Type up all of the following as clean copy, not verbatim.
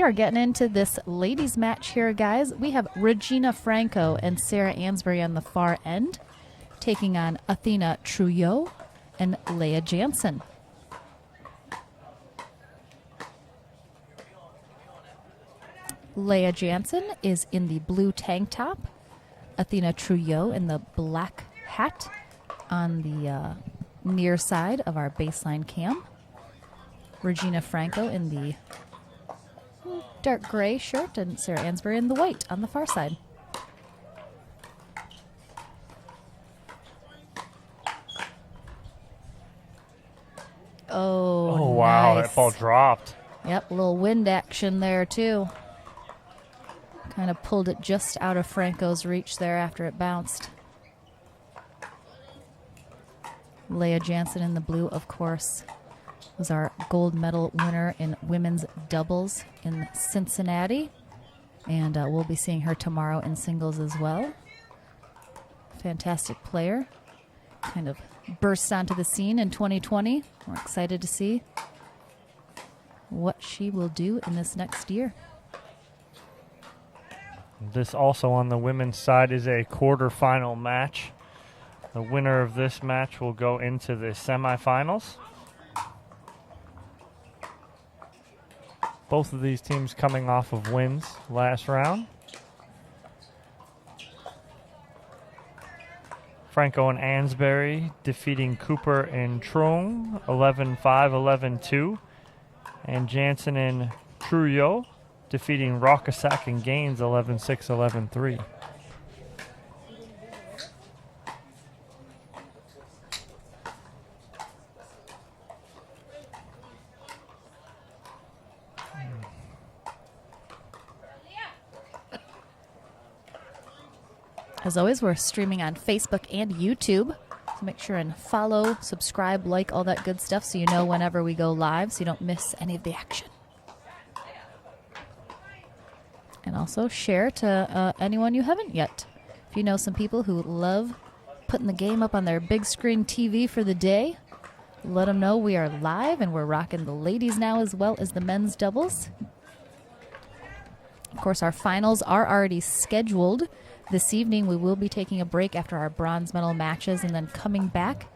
we are getting into this ladies match here, guys. We have Regina Franco and Sarah Ansboury on the far end, taking on Athena Trouillot and Leah Jansen. Leah Jansen is in the blue tank top. Athena Trouillot in the black hat on the near side of our baseline cam. Regina Franco in the dark gray shirt and Sarah Ansboury in the white on the far side. Oh, wow, nice. that ball dropped. Yep, a little wind action there too. Kind of pulled it just out of Franco's reach there after it bounced. Leah Jansen in the blue, of course, was our gold medal winner in women's doubles in Cincinnati. And we'll be seeing her tomorrow in singles as well. Fantastic player. Kind of burst onto the scene in 2020. We're excited to see what she will do in this next year. This also on the women's side is a quarterfinal match. The winner of this match will go into the semifinals. Both of these teams coming off of wins last round. Franco and Ansboury defeating Cooper and Trung 11-5, 11-2. And Jansen and Trouillot defeating Rockasack and Gaines 11-6, 11-3. As always, we're streaming on Facebook and YouTube. So make sure and follow, subscribe, like, all that good stuff so you know whenever we go live so you don't miss any of the action. And also share to anyone you haven't yet. If you know some people who love putting the game up on their big screen TV for the day, let them know we are live and we're rocking the ladies now as well as the men's doubles. Of course, our finals are already scheduled. This evening we will be taking a break after our bronze medal matches and then coming back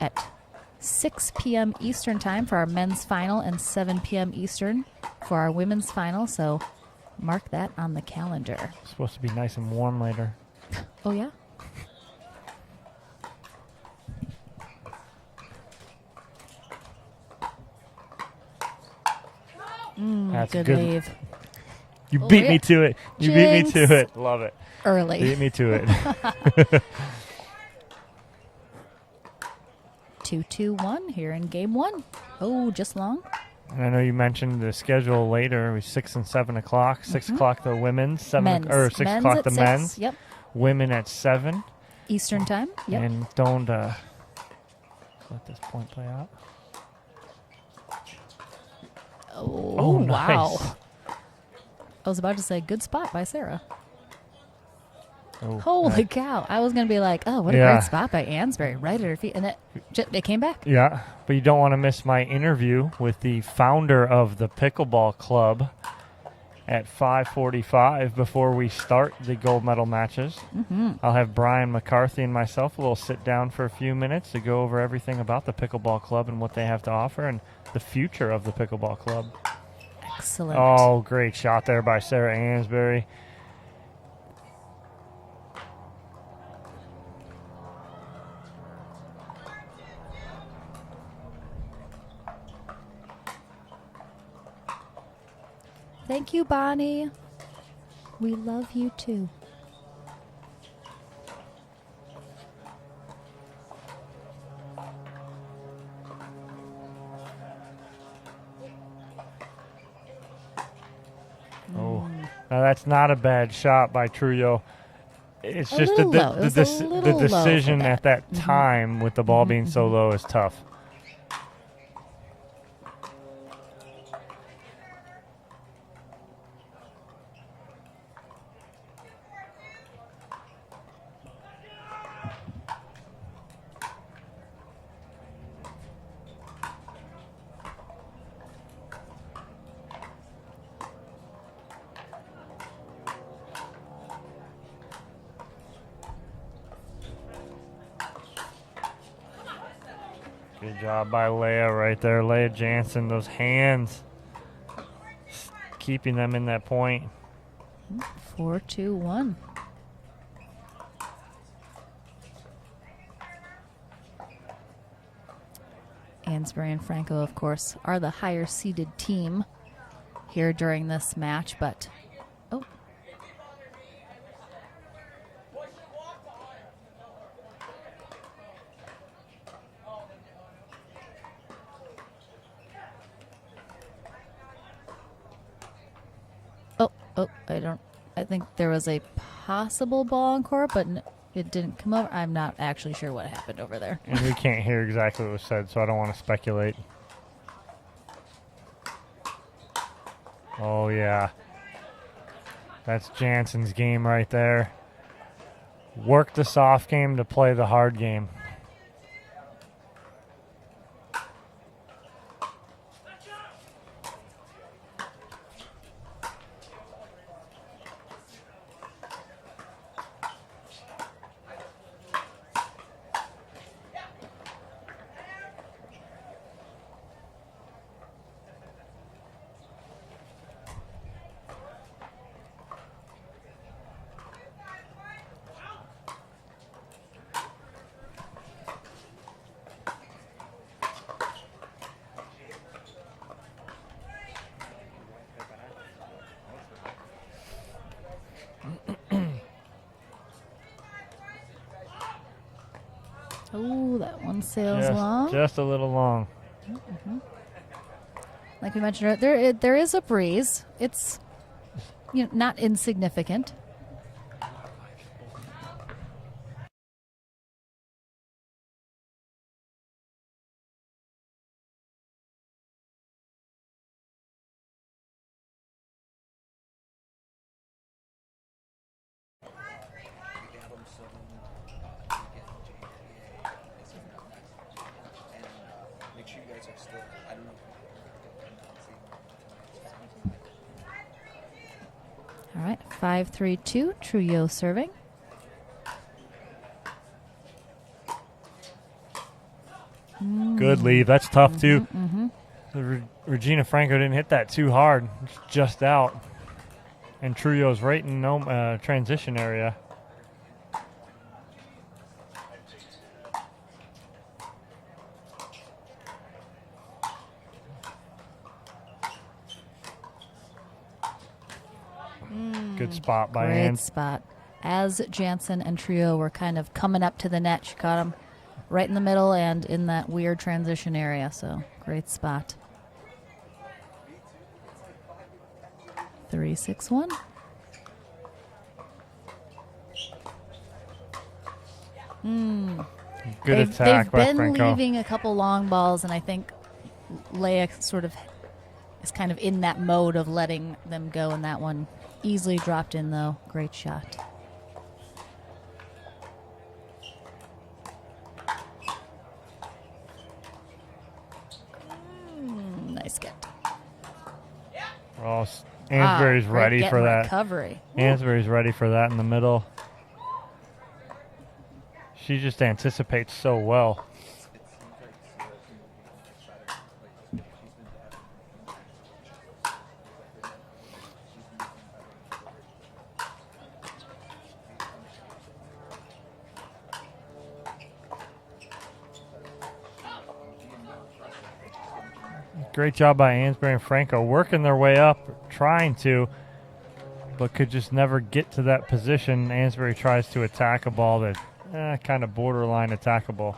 at 6 p.m. Eastern time for our men's final and 7 p.m. Eastern for our women's final. So mark that on the calendar. It's supposed to be nice and warm later. Oh, yeah? That's good good. wave. You beat yeah. me to it. You beat me to it. Love it. Early. Beat me to it. 2-2-1 here in game one. Oh, just long. And I know you mentioned the schedule later. It was 6 and 7 o'clock. 6 o'clock the women's, Men's. or 6 Men's o'clock at the 6. men's. Yep. Women at 7. Eastern time. Yep. And don't let this point play out. Oh, nice. Wow. I was about to say good spot by Sarah. Oh, Holy cow. I was going to be like, oh, what a great spot by Ansboury. Right at her feet. And it came back. Yeah, but you don't want to miss my interview with the founder of the Pickleball Club at 5:45 before we start the gold medal matches. I'll have Brian McCarthy and myself. We'll sit down for a few minutes to go over everything about the Pickleball Club and what they have to offer and the future of the Pickleball Club. Excellent. Oh, great shot there by Sarah Ansboury. Thank you, Bonnie. We love you too. Oh, now that's not a bad shot by Trouillot. It's A just little low. It was a the little low for decision that. at that time with the ball being so low is tough. Good job by Leia right there. Leia Jansen, those hands, keeping them in that point. 4-2-1. Ansboury and Franco, of course, are the higher seeded team here during this match, but I think there was a possible ball in court, but it didn't come over. I'm not actually sure what happened over there. And we can't hear exactly what was said, so I don't want to speculate. Oh, yeah. That's Jansen's game right there. Work the soft game to play the hard game. Oh, that one sails long. Just a little long. Mm-hmm. Like we mentioned, there is a breeze. It's not insignificant. All right, 5-3-2, Trouillot serving. Good lead. That's tough, too. Mm-hmm. Regina Franco didn't hit that too hard. It's just out. And Trouillot's right in transition area. Good spot by Great Ann. spot. As Jansen and Trouillot were kind of coming up to the net, she caught him right in the middle and in that weird transition area. So great spot. 3-6-1. Good attack by They've been Franco. leaving a couple long balls, and I think Leia sort of is kind of in that mode of letting them go, and that one easily dropped in, though. Great shot. Nice get. Oh, Ansbury's ready for that. Recovery. Ansbury's ready for that in the middle. She just anticipates so well. Great job by Ansboury and Franco, working their way up, trying to, but could just never get to that position. Ansboury tries to attack a ball that kind of borderline attackable.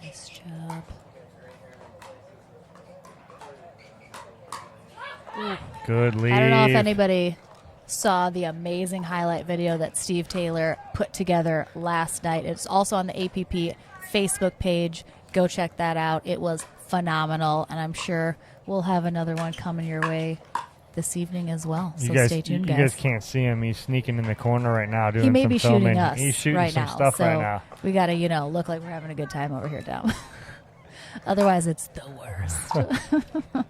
Nice job. Good lead. I don't know if anybody saw the amazing highlight video that Steve Taylor put together last night. It's also on the APP Facebook page. Go check that out. It was phenomenal, and I'm sure we'll have another one coming your way this evening as well. So stay tuned, guys. You guys can't see him. He's sneaking in the corner right now doing he may some be filming. shooting us He's shooting right some now, stuff so right now. we got to, look like we're having a good time over here, down. Otherwise, it's the worst.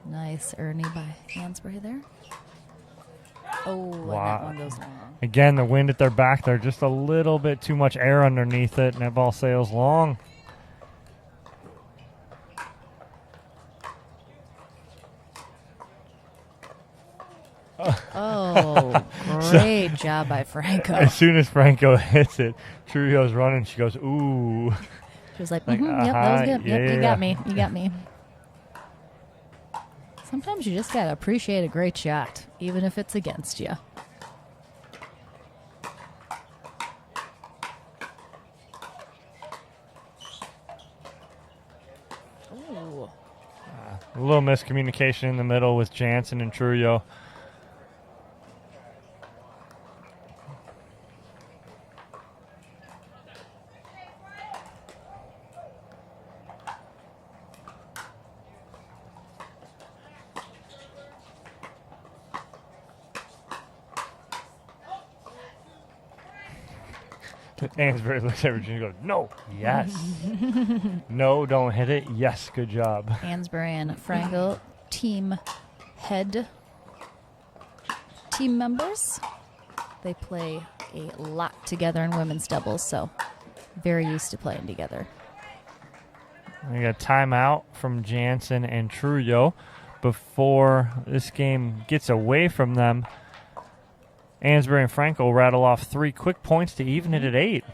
Nice Ernie by Ansboury there. Oh, Wow. and that one goes long. Again, the wind at their back there, just a little bit too much air underneath it, and that ball sails long. Oh, great job by Franco. As soon as Franco hits it, Trouillot's running. She goes, ooh. She was like, Like, yep, that was good. Yep, yeah. you got me. You got me. Sometimes you just got to appreciate a great shot, even if it's against you. Ooh. A little miscommunication in the middle with Jansen and Trouillot. Ansboury looks at Virginia and goes, no, yes. No, don't hit it. Yes, good job. Ansboury and Franco, team members. They play a lot together in women's doubles, so very used to playing together. We got timeout from Jansen and Trouillot before this game gets away from them. Ansboury and Franco rattle off 3 quick points to even it at 8.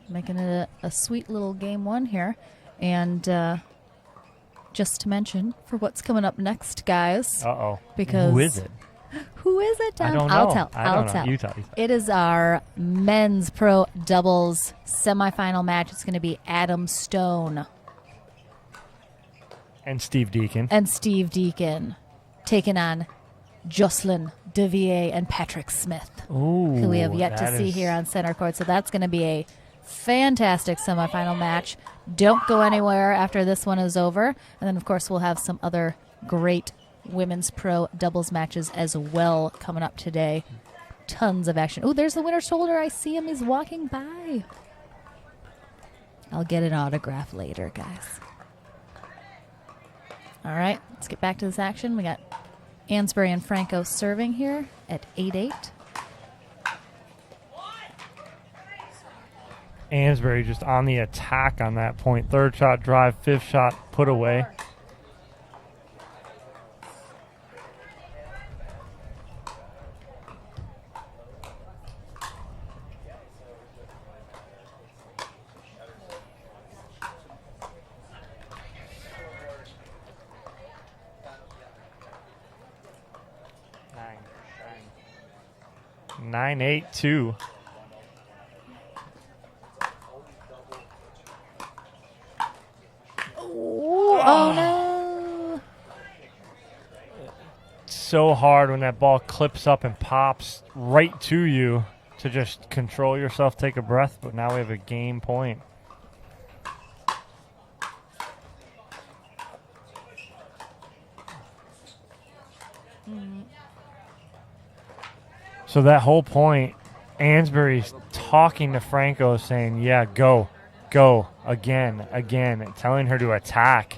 Making it a sweet little game one here. And just to mention, for what's coming up next, guys. Uh-oh. Because who is it? Who is it, Tom? I don't know. I'll tell. I don't I'll know. tell. You tell. It is our men's pro doubles semifinal match. It's going to be Adam Stone And Steve Deacon. and Steve Deacon taking on Jocelyn Devier and Patrick Smith, Ooh, who we have yet to that see is- here on center court. So that's going to be a fantastic semifinal match. Don't go anywhere after this one is over. And then, of course, we'll have some other great women's pro doubles matches as well coming up today. Tons of action. Oh, there's the winner's shoulder. I see him. He's walking by. I'll get an autograph later, guys. All right, let's get back to this action. We got Ansboury and Franco serving here at 8-8. Ansboury just on the attack on that point. 3rd shot drive, 5th shot put away. Nine, 8-2. Oh, no. So hard when that ball clips up and pops right to you to just control yourself, take a breath, but now we have a game point. So that whole point, Ansbury's talking to Franco saying, yeah, go, again, telling her to attack.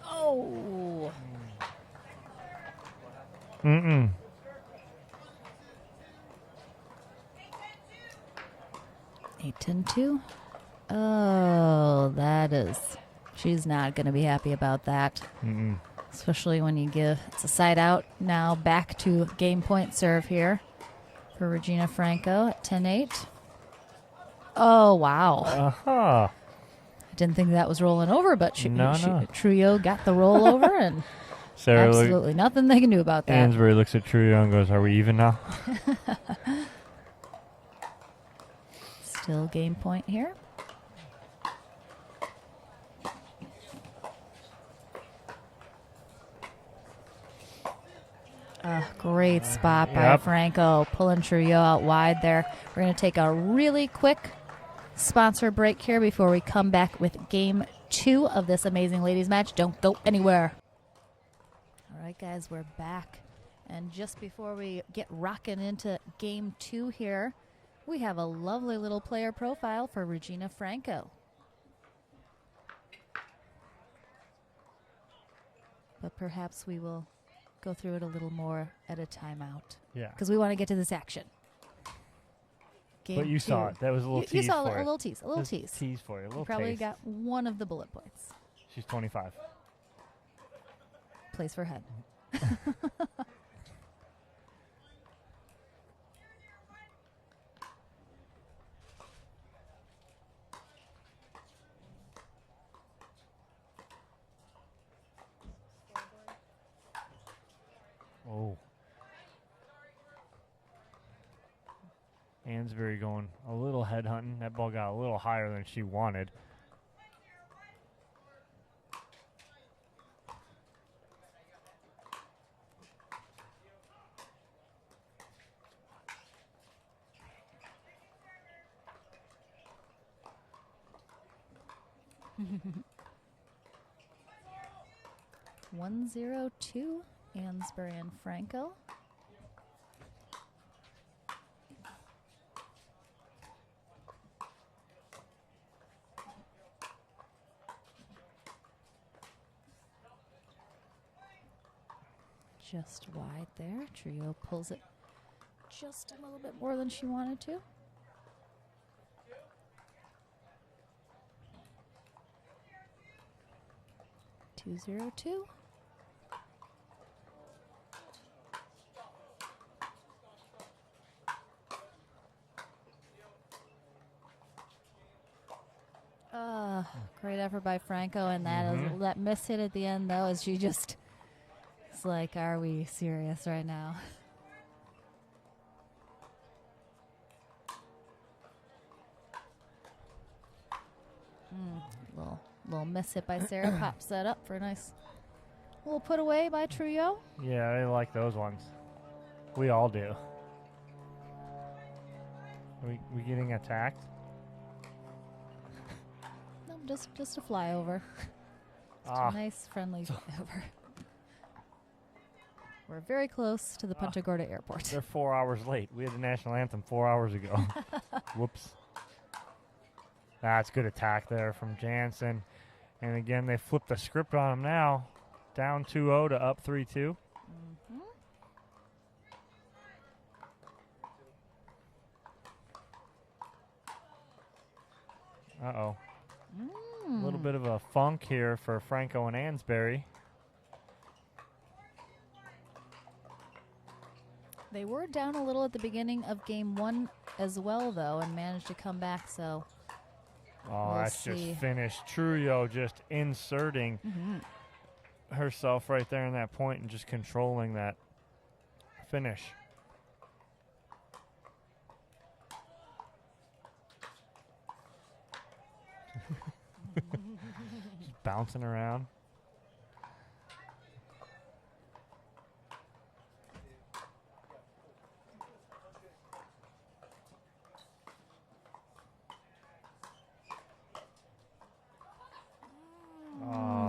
Oh. 8-10-2. Oh, that is. She's not going to be happy about that. Especially when you give. It's a side out. Now back to game point serve here for Regina Franco at 10-8. Oh, wow. Uh-huh. I didn't think that was rolling over, but No. Trouillot got the rollover, and Sarah absolutely nothing they can do about that. Ansbury looks at Trouillot and goes, are we even now? Still game point here. Great spot by Yep. Franco, pulling Trouillot out wide there. We're going to take a really quick sponsor break here before we come back with game 2 of this amazing ladies match. Don't go anywhere. right, guys, we're back. And just before we get rocking into game 2 here, we have a lovely little player profile for Regina Franco. But perhaps we will go through it a little more at a timeout. Yeah. Because we want to get to this action. Game But you 2. saw it. That was a little tease You saw for a you. little tease. A little Just tease. Tease for you. A little You probably taste. got one of the bullet points. She's 25. Place for head. Oh. Ansboury going a little head hunting. That ball got a little higher than she wanted. One 1-0-2, Ansboury and Franco. Just wide there. Trouillot pulls it just a little bit more than she wanted to. Two 2-0-2. Great effort by Franco, and that miss hit at the end though, as she just, it's like, are we serious right now? Little miss hit by Sarah. Pops that up for a nice little put away by Trouillot. Yeah, they like those ones. We all do. Are we getting attacked? No, just a flyover. Just a nice friendly flyover. We're very close to the Punta Gorda airport. They're 4 hours late. We had the national anthem 4 hours ago. Whoops. That's good attack there from Jansen. And again, they flipped the script on them now. Down 2-0 to up 3-2. Uh-oh. A little bit of a funk here for Franco and Ansboury. They were down a little at the beginning of game 1 as well, though, and managed to come back, so Oh, we'll that's see. just finished. Trouillot just inserting herself right there in that point and just controlling that finish. Just bouncing around.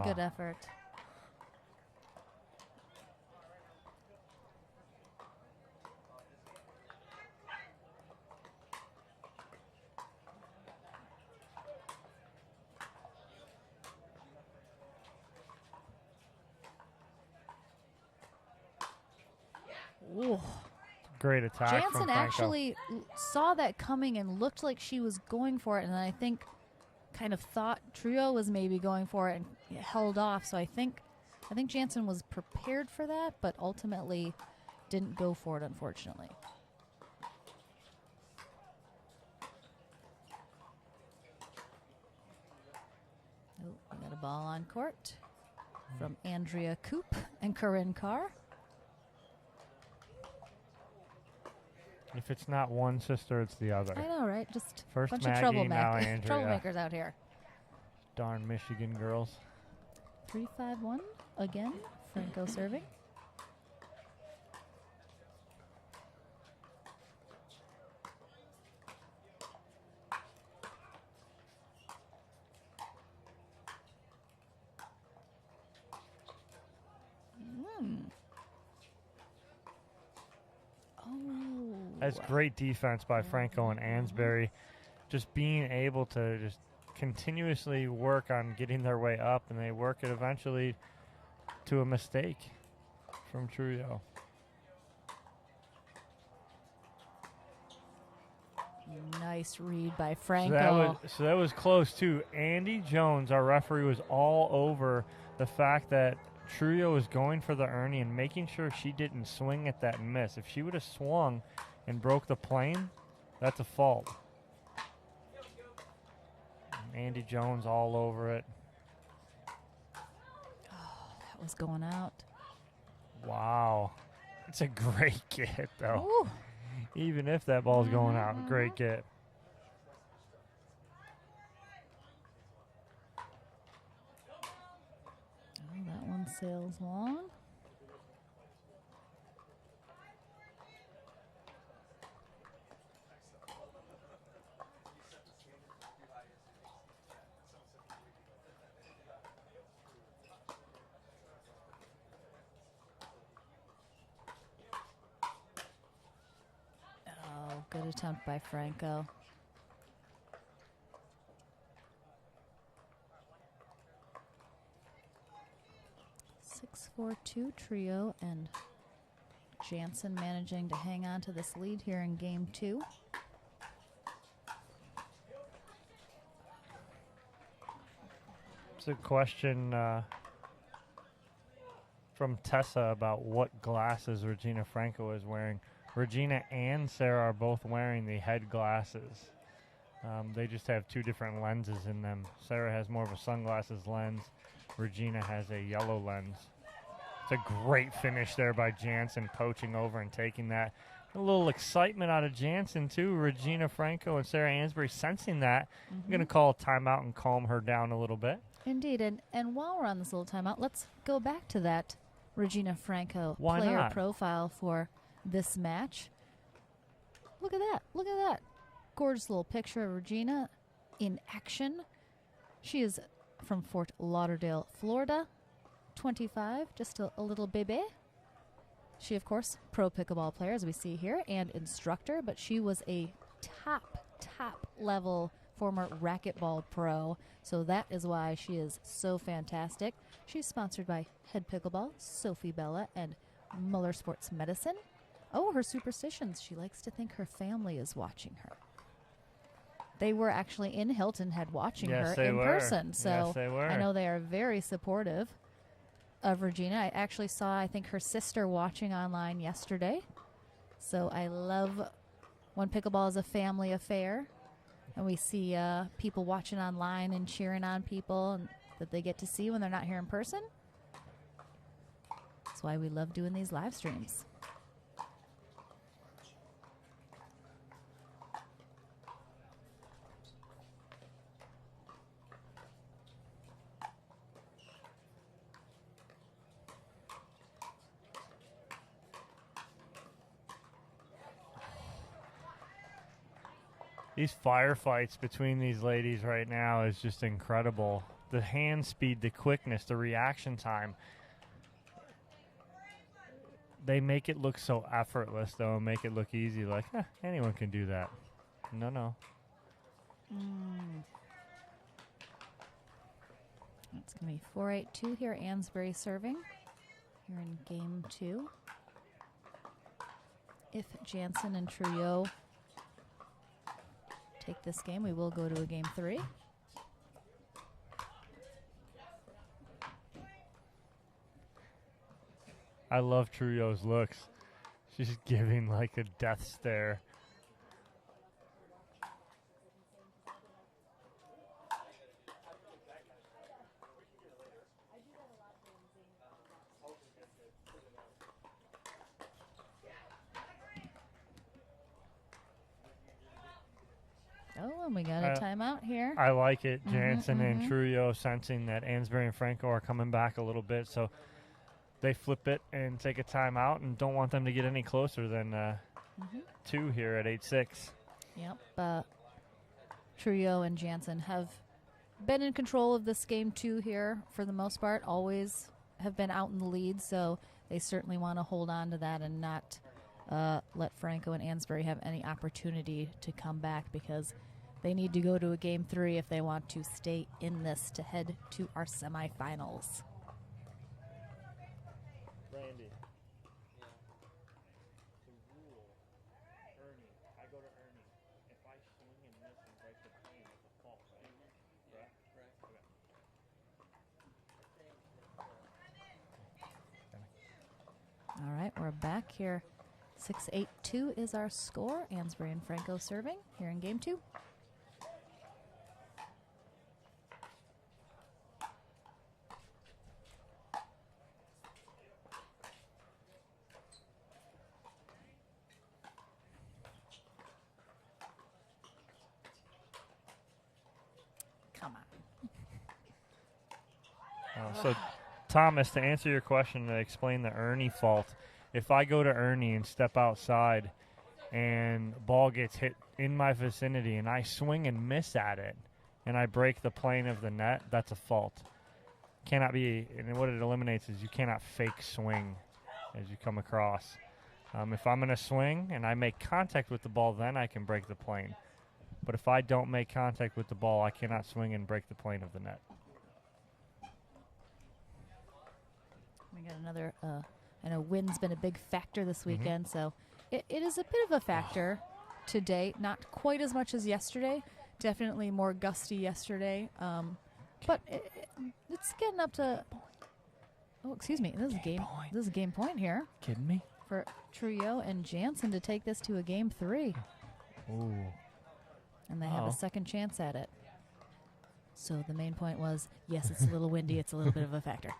Good effort. Ooh. Great attack from Jansen Franco. actually saw that coming and looked like she was going for it, and then I think kind of thought Trouillot was maybe going for it and held off. So I think Jansen was prepared for that, but ultimately didn't go for it, unfortunately. Oh, we got a ball on court from Andrea Koop and Corinne Carr. If it's not one sister, it's the other. I know, right? Just First a bunch Maggie, of now Andrea. troublemakers out here. Darn Michigan girls. 3-5-1 again. Franco serving. That's great defense by Franco and Ansboury. Just being able to just continuously work on getting their way up, and they work it eventually to a mistake from Trouillot. Nice read by Franco. So that was close, too. Andy Jones, our referee, was all over the fact that Trouillot was going for the Ernie and making sure she didn't swing at that miss. If she would have swung and broke the plane, that's a fault. And Andy Jones all over it. Oh, that was going out. Wow. It's a great get, though. Ooh. Even if that ball's going out, great get. Oh, that one sails long. Oh, good attempt by Franco. Six, 4-2 Trouillot, and Jansen managing to hang on to this lead here in game 2. It's a question from Tessa about what glasses Regina Franco is wearing. Regina and Sarah are both wearing the head glasses. They just have two different lenses in them. Sarah has more of a sunglasses lens. Regina has a yellow lens. It's a great finish there by Jansen, poaching over and taking that. A little excitement out of Jansen, too. Regina Franco and Sarah Ansboury sensing that. I'm going to call a timeout and calm her down a little bit. Indeed, and while we're on this little timeout, let's go back to that Regina Franco Why player not? profile for this match. Look at that. Look at that. Gorgeous little picture of Regina in action. She is from Fort Lauderdale, Florida. 25, just a little baby. She, of course, pro pickleball player, as we see here, and instructor, but she was a top level former racquetball pro, so that is why she is so fantastic. She's sponsored by Head Pickleball, Sophie Bella, and Muller Sports Medicine. Oh, her superstitions. She likes to think her family is watching her. They were actually in Hilton Head watching her in person, so yes, they were. I know they are very supportive of Regina. I actually saw, I think, her sister watching online yesterday. So I love when pickleball is a family affair and we see people watching online and cheering on people and that they get to see when they're not here in person. That's why we love doing these live streams. These firefights between these ladies right now is just incredible. The hand speed, the quickness, the reaction time. They make it look so effortless, though, and make it look easy. Like, anyone can do that. No. It's going to be 4-8-2 here. Ansboury serving here in game 2. If Jansen and Trouillot take this game, we will go to a game 3. I love Trouillot's looks. She's giving like a death stare. Oh, and we got a timeout here. I like it. Jansen and Trouillot sensing that Ansboury and Franco are coming back a little bit, so they flip it and take a timeout and don't want them to get any closer than 2 here at 8-6. Yep. Trouillot and Jansen have been in control of this game 2 here for the most part, always have been out in the lead, so they certainly want to hold on to that and not let Franco and Ansboury have any opportunity to come back, because they need to go to a game 3 if they want to stay in this to head to our semifinals. Randy. Yeah. The rule, Ernie, I go to Ernie. If I swing and miss and break the plane, it's a fault, right? Yeah. Right. Okay. All right, we're back here. 6-8-2 is our score. Ansboury and Franco serving here in game 2. Come on. So, Thomas, to answer your question, to explain the Ernie fault, if I go to Ernie and step outside and ball gets hit in my vicinity and I swing and miss at it and I break the plane of the net, that's a fault. Cannot be, and what it eliminates is you cannot fake swing as you come across. If I'm going to swing and I make contact with the ball, then I can break the plane. But if I don't make contact with the ball, I cannot swing and break the plane of the net. We got another, I know wind's been a big factor this weekend, so it is a bit of a factor today. Not quite as much as yesterday. Definitely more gusty yesterday. But it's getting up to, oh, excuse me, this is a game point here. Kidding me? For Trouillot and Jansen to take this to a game 3. Ooh. And they have a second chance at it. So the main point was, yes, it's a little windy. It's a little bit of a factor.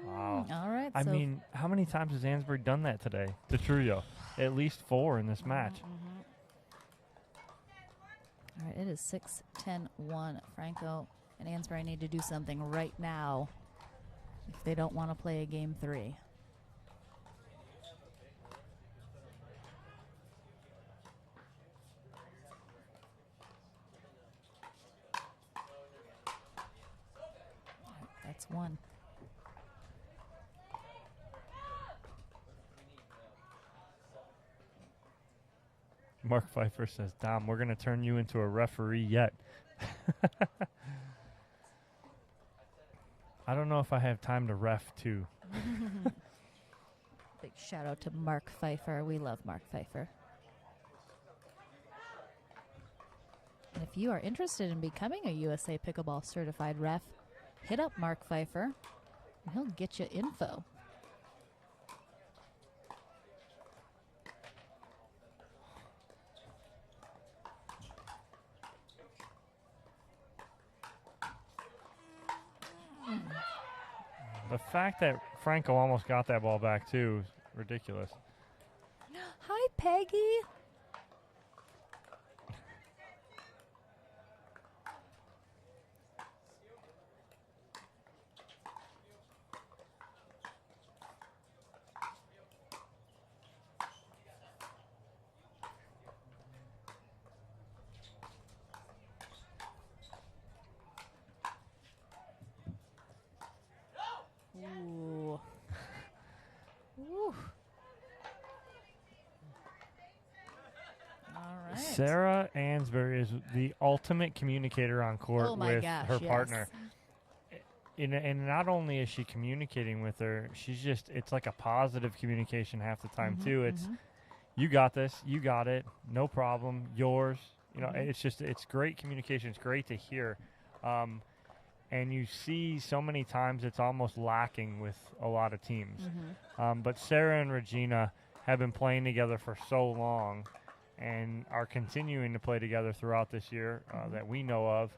Wow. All right. I mean, how many times has Ansboury done that today to Trouillot? At least 4 in this match. All right, it is 6-10-1. Franco and Ansboury need to do something right now if they don't want to play a game 3. All right, that's 1. Mark Pfeiffer says, Dom, we're going to turn you into a referee yet. I don't know if I have time to ref, too. Big shout out to Mark Pfeiffer. We love Mark Pfeiffer. And if you are interested in becoming a USA Pickleball certified ref, hit up Mark Pfeiffer and he'll get you info. The fact that Franco almost got that ball back, too, is ridiculous. Hi, Peggy. Ooh. Ooh. All right. Sarah Ansboury is the ultimate communicator on court with her partner. And not only is she communicating with her, she's just, it's like a positive communication half the time, too. It's, you got this, you got it, no problem, yours. You know, it's just, it's great communication. It's great to hear. And you see so many times it's almost lacking with a lot of teams. But Sarah and Regina have been playing together for so long and are continuing to play together throughout this year that we know of.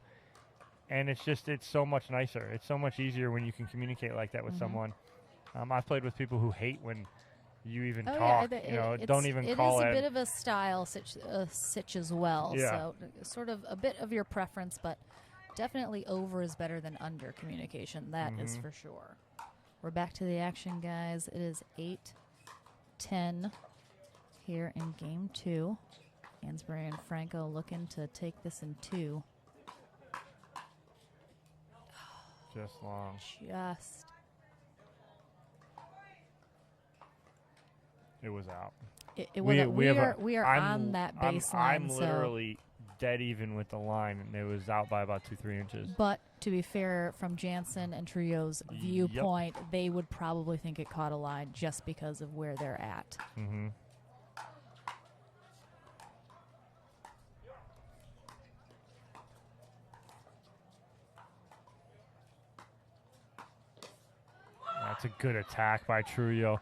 And it's just, it's so much nicer. It's so much easier when you can communicate like that with someone. I've played with people who hate when you even talk. Yeah, don't even call it. It is a bit of a style sitch as well. Yeah. So sort of a bit of your preference, but definitely over is better than under communication. That is for sure. We're back to the action, guys. It is 8-10 here in game 2. Ansboury and Franco looking to take this in 2. Just long. Just. It was out. We are on that baseline. I'm literally dead even with the line, and it was out by about 2-3 inches. But to be fair, from Jansen and Trouillot's viewpoint, they would probably think it caught a line just because of where they're at. Mm-hmm. That's a good attack by Trouillot.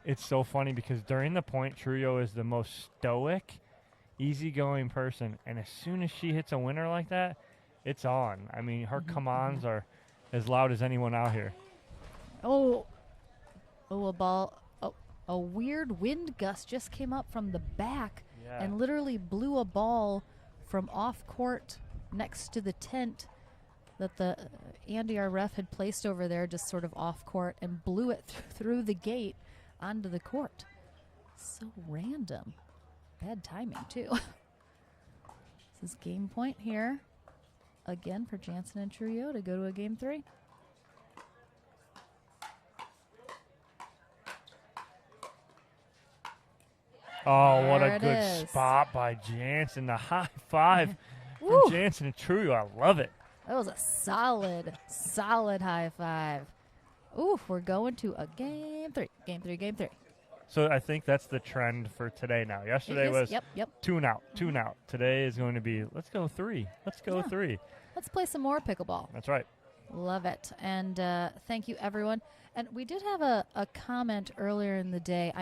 It's so funny because during the point, Trouillot is the most stoic, easygoing person. And as soon as she hits a winner like that, it's on. I mean, her come-ons are as loud as anyone out here. Oh, a ball. Oh, a weird wind gust just came up from the back and literally blew a ball from off court next to the tent that the Andy, our ref, had placed over there, just sort of off court, and blew it through the gate onto the court. So random. Bad timing, too. This is game point here. Again for Jansen and Trouillot to go to a game 3. Oh, what There a it good is. spot by Jansen. The high five Woo. from Jansen and Trouillot. I love it. That was a solid high five. Ooh, we're going to a game 3. Game 3. So I think that's the trend for today now. Yesterday was Yep. tune out. Today is going to be, let's go 3. Let's go 3. Let's play some more pickleball. That's right. Love it. And thank you, everyone. And we did have a comment earlier in the day.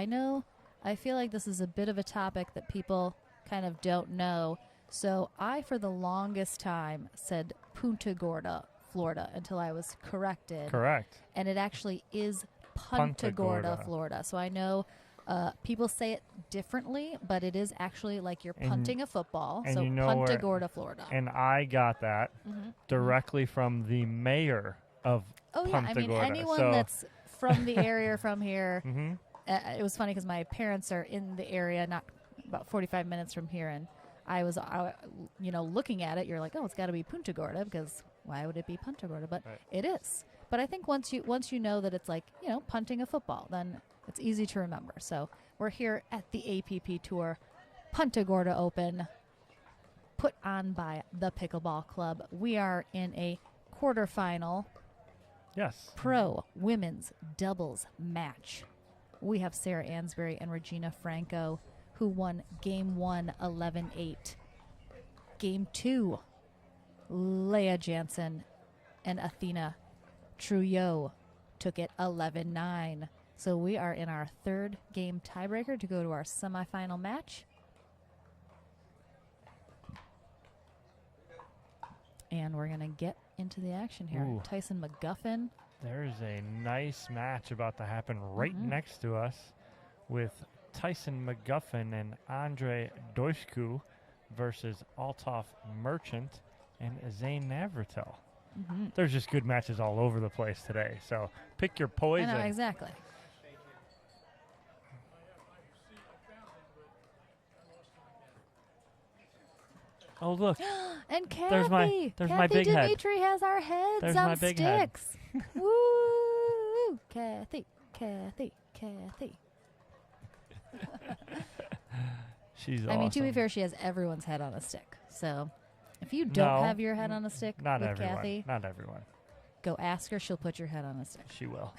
I feel like this is a bit of a topic that people kind of don't know. So I, for the longest time, said Punta Gorda, Florida, until I was corrected. Correct. And it actually is Punta Gorda, Florida. So I know people say it differently, but it is actually like you're punting a football. And so you know Punta where- Gorda, Florida. And I got that directly from the mayor of Punta Gorda. Anyone So- that's from the area or from here. It was funny because my parents are in the area, not about 45 minutes from here, and I was, looking at it. You're like, oh, it's got to be Punta Gorda because why would it be Punta Gorda? But it is. But I think once you know that it's like punting a football, then it's easy to remember. So we're here at the APP Tour Punta Gorda Open, put on by the Pickleball Club. We are in a quarterfinal. Yes. Pro women's doubles match. We have Sarah Ansboury and Regina Franco, who won Game 1 11-8. Game 2, Leah Jansen and Athena Trouillot took it 11-9. So we are in our third game tiebreaker to go to our semifinal match. And we're going to get into the action here. Ooh. Tyson McGuffin. There's a nice match about to happen right next to us with Tyson McGuffin and Andre Doishku versus Althoff Merchant and Zane Navratil. There's just good matches all over the place today. So pick your poison. I know, exactly. Oh, look. And Kathy. There's my big head. Dimitri has our heads There's on my big head. sticks. Woo! Kathy. She's awesome. I mean, to be fair, she has everyone's head on a stick. So if you don't No, have your head on a stick Not with everyone. Kathy, Not everyone. go ask her. She'll put your head on a stick. She will.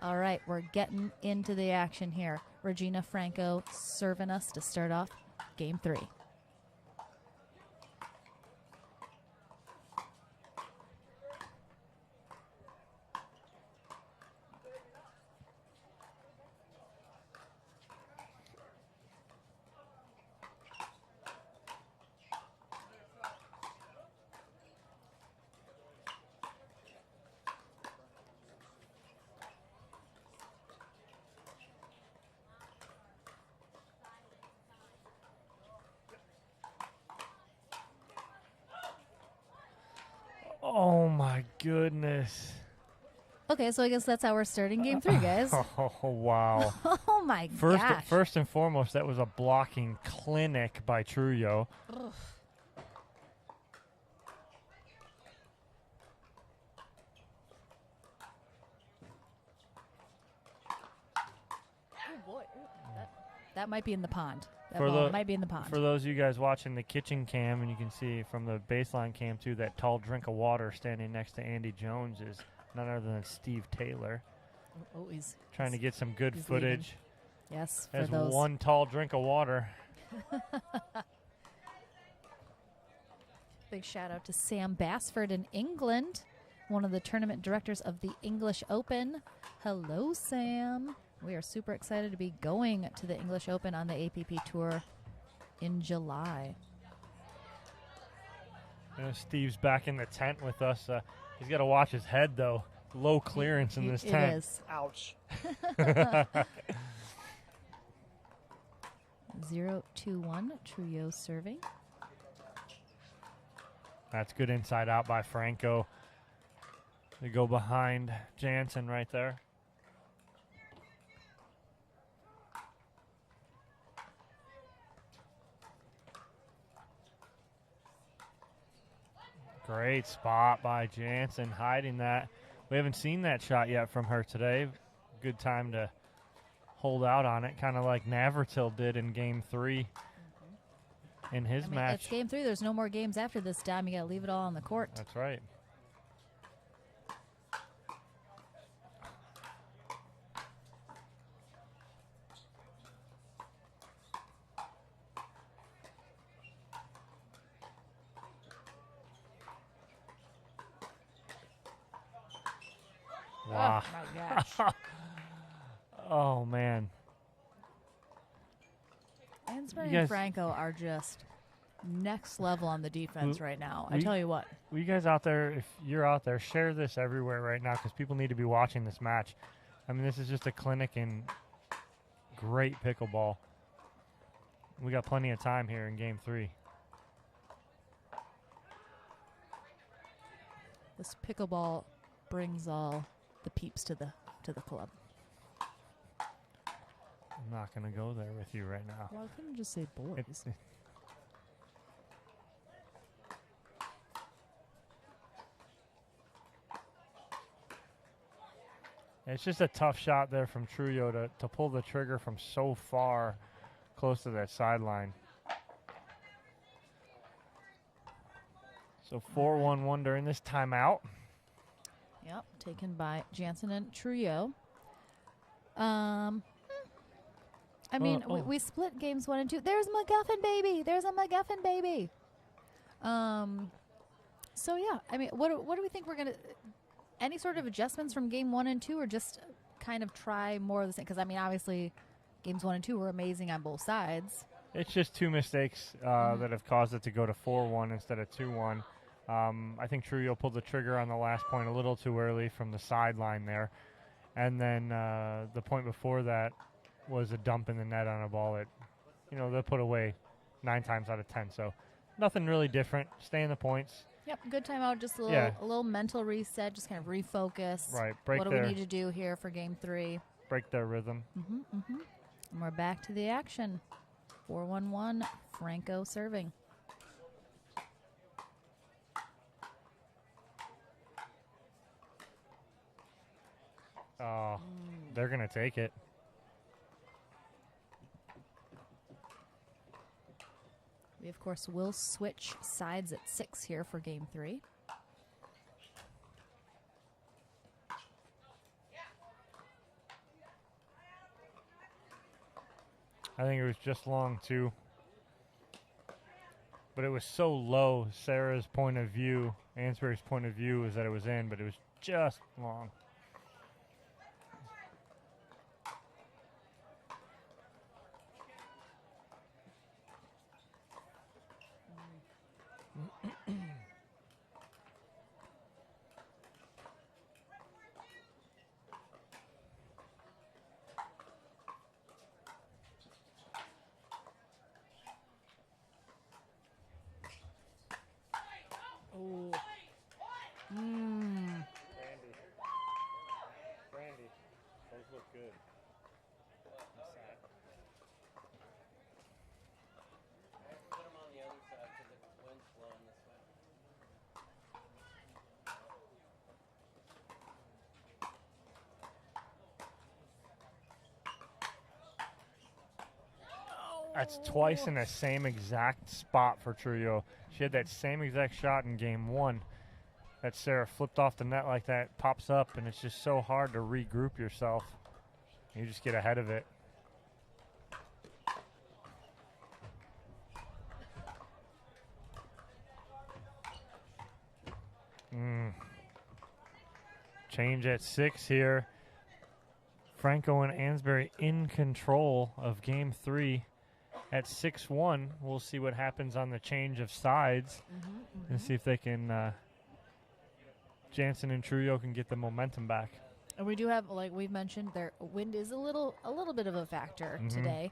All right, we're getting into the action here. Regina Franco serving us to start off Game 3. Oh, my goodness. Okay, so I guess that's how we're starting game 3, guys. Oh, wow. Oh, my gosh. First and foremost, that was a blocking clinic by Trouillot. Ugh. Oh, boy. That might be in the pond. That ball might be in the pond. For those of you guys watching the kitchen cam, and you can see from the baseline cam, too, that tall drink of water standing next to Andy Jones is none other than Steve Taylor. Oh, he's trying to get some good footage. Leaving. Yes, for as those. one tall drink of water. Big shout out to Sam Bassford in England, one of the tournament directors of the English Open. Hello, Sam. We are super excited to be going to the English Open on the APP Tour in July. Steve's back in the tent with us. He's got to watch his head, though. Low clearance in this tent. It is. Ouch. 0-2-1, Trouillot serving. That's good inside out by Franco. They go behind Jansen right there. Great spot by Jansen, hiding that. We haven't seen that shot yet from her today. Good time to hold out on it, kind of like Navratil did in Game 3 in his match. It's Game 3. There's no more games after this, Dom. You got to leave it all on the court. That's right. Wow. Oh, my gosh. Oh, man. Ansboury and Franco are just next level on the defense right now. I tell you what. You guys out there, if you're out there, share this everywhere right now because people need to be watching this match. I mean, this is just a clinic in great pickleball. We got plenty of time here in Game 3. This pickleball brings all the peeps to the club. I'm not going to go there with you right now. Well, I couldn't just say boys. It's just a tough shot there from Trouillot to pull the trigger from so far close to that sideline. So 4-1-1 during this timeout. Yep, taken by Jansen and Trouillot. I mean, we split games 1 and 2. There's MacGuffin, baby. There's a MacGuffin, baby. So, yeah, I mean, what do we think we're going to... Any sort of adjustments from game 1 and 2 or just kind of try more of the same? Because, I mean, obviously, games 1 and 2 were amazing on both sides. It's just two mistakes that have caused it to go to 4-1 instead of 2-1. I think Trouillot pulled the trigger on the last point a little too early from the sideline there. And then the point before that was a dump in the net on a ball that, they'll put away 9 times out of 10. So nothing really different. Stay in the points. Yep, good timeout. Just a little mental reset, just kind of refocus. Right. What do we need to do here for game 3? Break their rhythm. And we're back to the action. 4-1-1, Franco serving. Oh, they're going to take it. We, of course, will switch sides at 6 here for game 3. I think it was just long, too. But it was so low. Sarah's point of view, Ansbury's point of view was that it was in, but it was just long. look good. Put them on the other side because the wind's blowing this way. That's twice in the same exact spot for Trouillot. She had that same exact shot in game 1 that Sarah flipped off the net like that, pops up, and it's just so hard to regroup yourself. You just get ahead of it. Change at 6 here. Franco and Ansboury in control of game 3 at 6-1. We'll see what happens on the change of sides and see if they can, Jansen and Trouillot can get the momentum back. And we do have, like we've mentioned, their wind is a little bit of a factor today.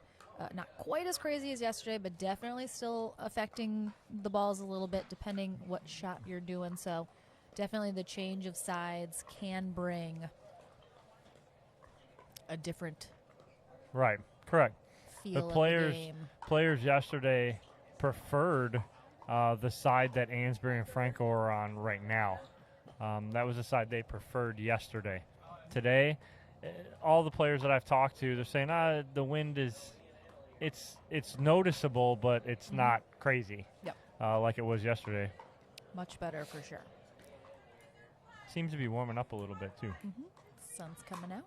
Not quite as crazy as yesterday, but definitely still affecting the balls a little bit depending what shot you're doing. So definitely the change of sides can bring a different Right, correct. feel The players, of the game. players yesterday preferred the side that Ansboury and Franco are on right now. That was the side they preferred yesterday. Today, all the players that I've talked to, they're saying, the wind is, it's noticeable, but it's not crazy Yep. like it was yesterday. Much better for sure. Seems to be warming up a little bit, too. Sun's coming out.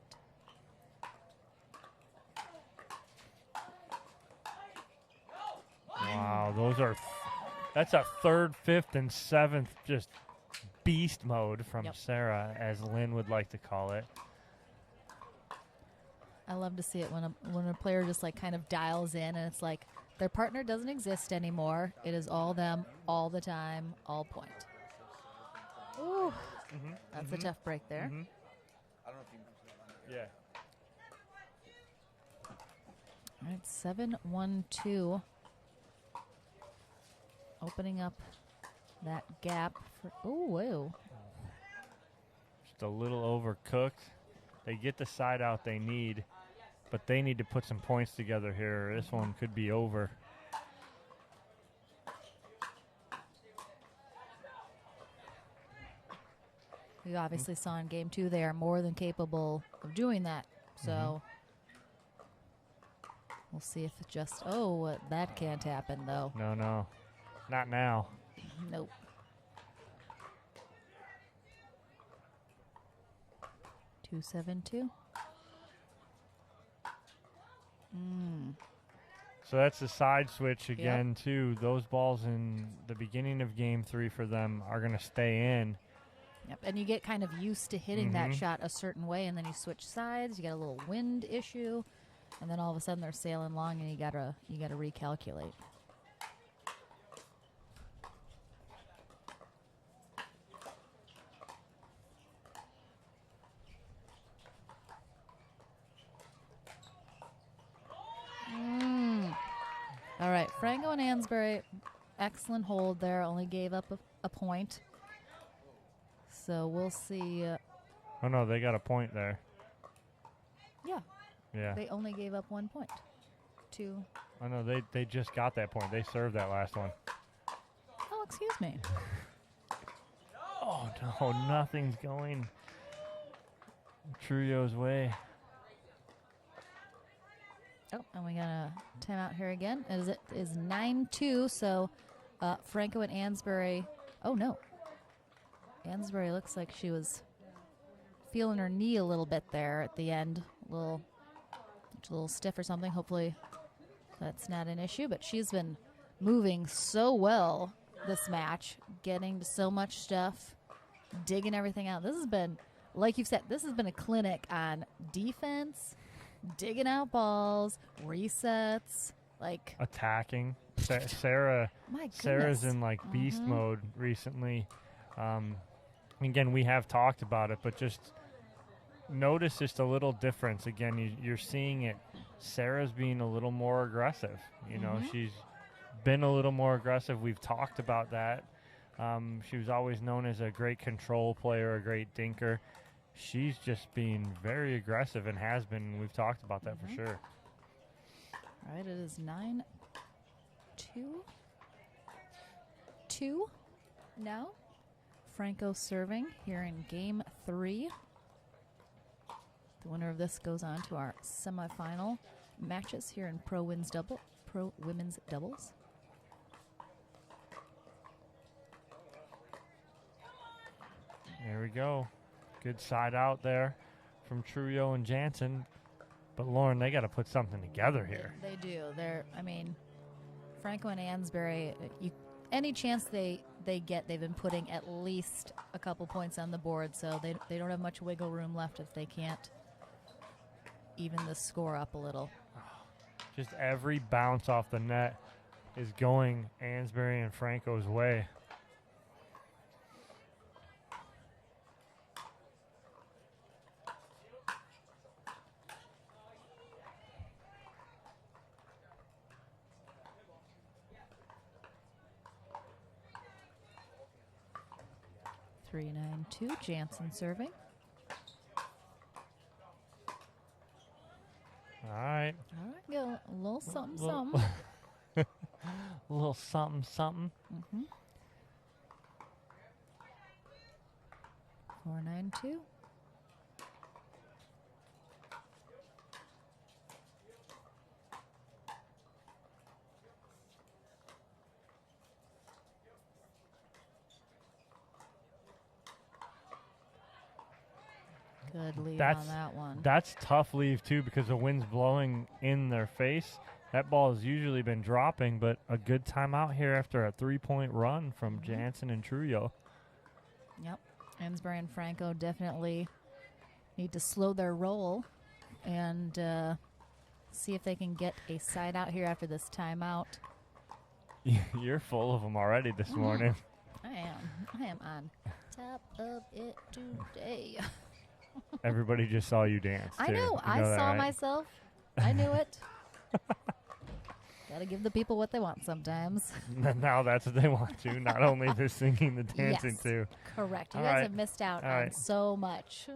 Wow, those are that's a 3rd, 5th, and 7th just beast mode from Sarah, as Lynn would like to call it. I love to see it when a player just like kind of dials in and it's like their partner doesn't exist anymore. It is all them, all the time, all point. Ooh, that's a tough break there. I don't know if you. Yeah. All right, 7-1-2. Opening up that gap for. Oh, whoa. Just a little overcooked. They get the side out they need, but they need to put some points together here. This one could be over. We obviously saw in game 2 they are more than capable of doing that. So we'll see if it just. Oh, that can't happen though. No. Not now. Nope. Two, 7-2. So that's the side switch again, too. Those balls in the beginning of game 3 for them are going to stay in. Yep, and you get kind of used to hitting that shot a certain way, and then you switch sides. You get a little wind issue, and then all of a sudden they're sailing along, and you gotta recalculate. All right, Franco and Ansboury, excellent hold there. Only gave up a point. So we'll see. Oh, no, they got a point there. Yeah. Yeah. They only gave up 1 point. Two. Oh, no, they just got that point. They served that last one. Oh, excuse me. Oh, no, nothing's going Trouillot's way. Oh, and we got a timeout here again. It is 9-2, so Franco and Ansboury. Oh, no. Ansboury looks like she was feeling her knee a little bit there at the end. A little stiff or something. Hopefully that's not an issue, but she's been moving so well this match, getting to so much stuff, digging everything out. This has been, like you've said, this has been a clinic on defense, digging out balls, resets, like attacking. Sarah, my goodness. Sarah's in like beast mode recently. Again, we have talked about it, but just notice just a little difference. Again, you're seeing it. Sarah's being a little more aggressive. You know, she's been a little more aggressive. We've talked about that. She was always known as a great control player, a great dinker. she's just being very aggressive and has been. We've talked about that for sure. All right, it is 9-2. 2 now. Franco serving here in game 3. The winner of this goes on to our semifinal matches here in Pro Women's Doubles. There we go. Good side out there from Trouillot and Jansen. But Lauren, they got to put something together here. They do. Franco and Ansboury, any chance they get, they've been putting at least a couple points on the board, so they don't have much wiggle room left if they can't even the score up a little. Just every bounce off the net is going Ansboury and Franco's way. Three, 9-2. Jansen serving. All right. All right, go a little something, something. A little something, something. 4-9-2. Good lead on that one. That's tough leave, too, because the wind's blowing in their face. That ball has usually been dropping, but a good timeout here after a 3-point run from Jansen and Trouillot. Yep. Ansboury and Franco definitely need to slow their roll and see if they can get a side out here after this timeout. You're full of them already this morning. I am on top of it today. Everybody just saw you dance, too. I know. I saw myself. I knew it. Got to give the people what they want sometimes. Now that's what they want to. Not only the singing, the dancing, yes, too. Correct. You All guys right. have missed out All on right. so much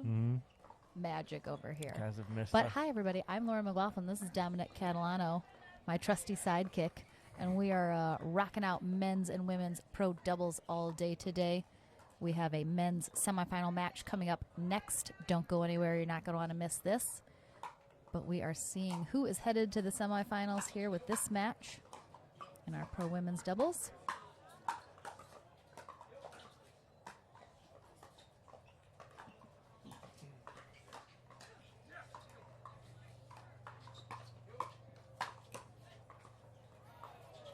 magic over here. You guys have missed But us. hi, everybody. I'm Laura McLaughlin. This is Dominic Catalano, my trusty sidekick. And we are rocking out men's and women's pro doubles all day today. We have a men's semifinal match coming up next. Don't go anywhere. You're not going to want to miss this. But we are seeing who is headed to the semifinals here with this match in our pro women's doubles.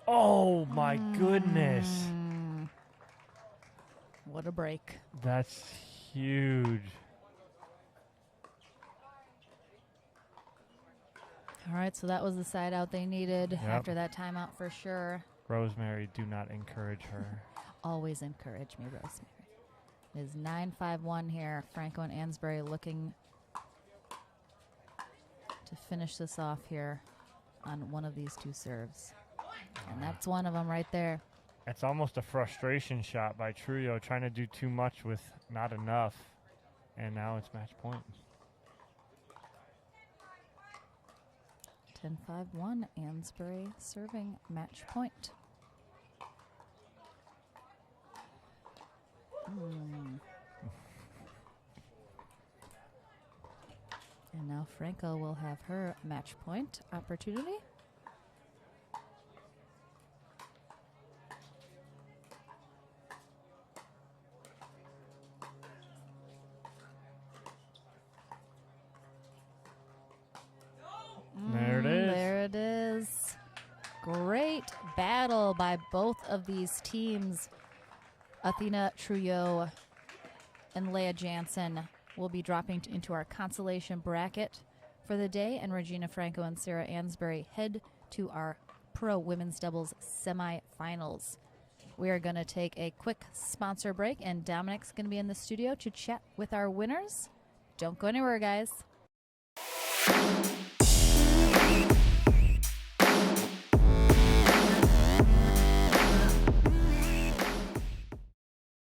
Oh, my goodness. What a break. That's huge. All right, so that was the side out they needed after that timeout for sure. Rosemary, do not encourage her. Always encourage me, Rosemary. It is 9-5-1 here. Franco and Ansboury looking to finish this off here on one of these two serves. And that's one of them right there. It's almost a frustration shot by Trouillot, trying to do too much with not enough. And now it's match point. 10-5-1, Ansboury serving match point. And now Franco will have her match point opportunity. There it is. There it is. Great battle by both of these teams. Athena Trouillot and Leah Jansen will be dropping into our consolation bracket for the day, and Regina Franco and Sarah Ansboury head to our pro women's doubles semifinals. We are going to take a quick sponsor break, and Dominic's going to be in the studio to chat with our winners. Don't go anywhere, guys.